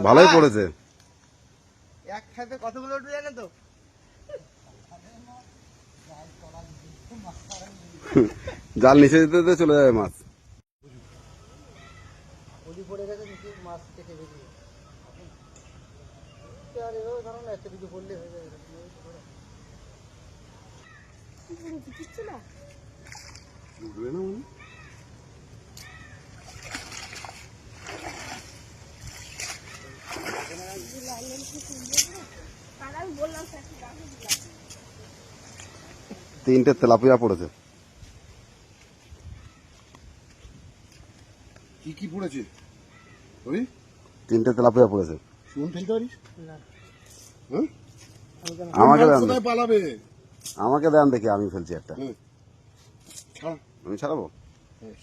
ভালোই পড়েছে। এক খাইতে কতগুলো উঠবে জানো তো? জাল নিচে দিতে দিতে চলে যাবে মাছ। ওলি পড়ে গেছে নিচে, মাছ কেটে বেরিয়ে আর এভাবে ধরো না, একটা দিকে পড়লে হয়ে যাবে। কিচ্ছু না। উঠবে না মানে? তিনটে তেলাপিয়া পড়েছে। কি কি পড়েছে? ওই তিনটে তেলাপিয়া পড়েছে। শুন ফেলতে পারিস? না, হ্যাঁ, আমাকে দেন, কোথায় পালাবে? আমাকে দেন দেখি, আমি ফেলছি একটা। ছাড়। আমি ছাড়াবো। হ্যাঁ,